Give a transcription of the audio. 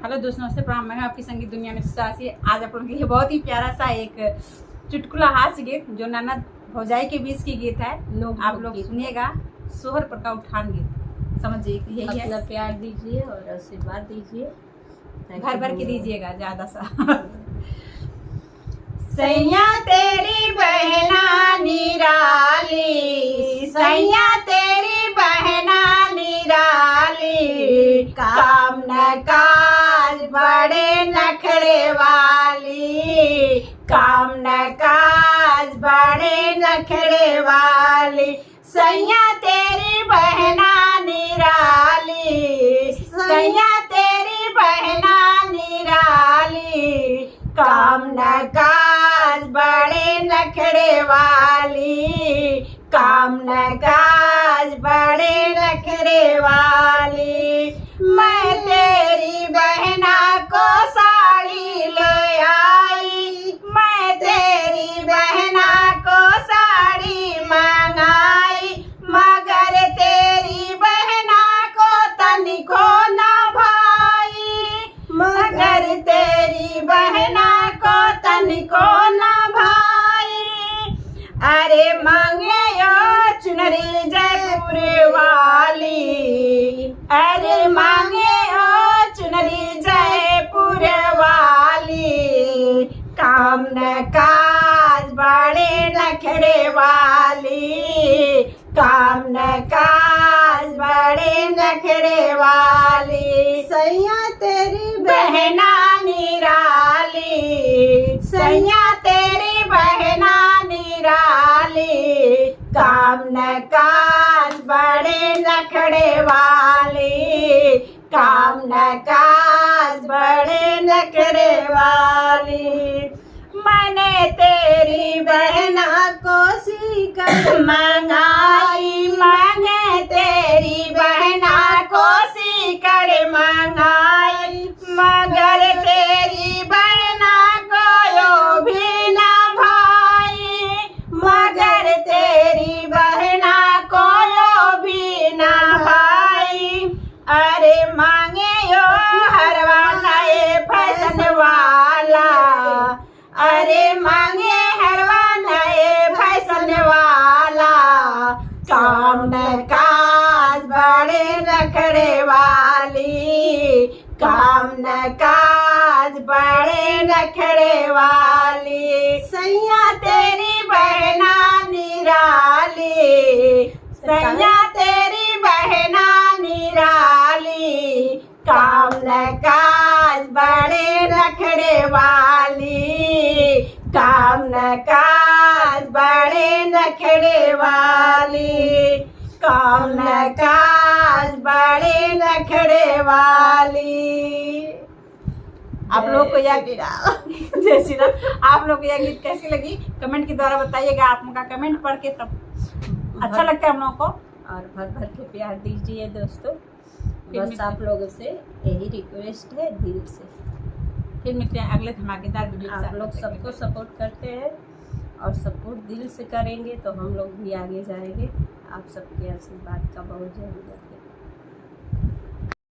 Hello दोस्तों, नमस्ते, प्रणाम। मैं हूं आपकी संगीत दुनिया में सासी। आज आप लोगों के लिए बहुत ही प्यारा सा एक चुटकुला हास्य गीत जो ननद भौजाई के बीच की गीत है। आप लोग सुनिएगा। सोहर पर का उठान गीत समझिए, यही है। अपना प्यार दीजिए और आशीर्वाद दीजिए, भर भर के दीजिएगा ज्यादा सा। सैया तेरी बहना निराली, सैया तेरी बहना निराली, काम न काज बड़े नखरे वाली, काम न काज बड़े नखरे वाली। सैया तेरी बहना निराली, सैया तेरी बहना निराली, काम न काज बड़े नखरे वाली, काम न काज बड़े नखरे वाली। मैं तेरी बहना को साड़ी ले आई, मैं तेरी बहना को साड़ी मंगाई, मगर तेरी बहना को तनिको न भाई, मगर तेरी बहना को तनिको न भाई। अरे मांगे यो चुनरी जयपुर वाली, अरे मांगे ओ चुनरी जयपुर वाली, काम न काज बड़े नखरे वाली, काम न काज बड़े नखरे वाली। सैया तेरी बहना निराली, सैया तेरी बहना निराली, काम न काज बड़े नखरे वाली, काम न काज बड़े नखरे वाली। मैंने तेरी बहना को सीकर मंगाई, मैंने तेरी बहना को सीकर मंगाई, मगर तेरी बहना को यो भी ना भाई, मगर तेरी बहना को यो भी ना भाई। अरे मांगे यो हरवा नए फैशन वाला, अरे मांगे हरवा नए फैशन वाला, काम न काज बड़े नखरे वाली, काम न काज बड़े नखरे वाली। सैया तेरी बहना निराली, सैया तेरी बहना निराली, काम न काज बड़े नखरे वाली, काम न काज बड़े नखरे वाली, काम न काज बड़े नखरे वाली। आप लोग को यह जय श्री राम, आप लोग को यह गीत कैसी लगी कमेंट के द्वारा बताइएगा। आप लोग का कमेंट पढ़ के तब अच्छा लगता है हम लोगों को। और भर भर के प्यार दीजिए दोस्तों, बस आप लोगों से यही रिक्वेस्ट है दिल से। फिर मिलते हैं अगले धमाकेदार वीडियो के साथ। आप लोग सबको सपोर्ट करते हैं और सपोर्ट दिल से करेंगे तो हम लोग भी आगे जाएंगे। आप सबके आशीर्वाद का बहुत जरूरत है।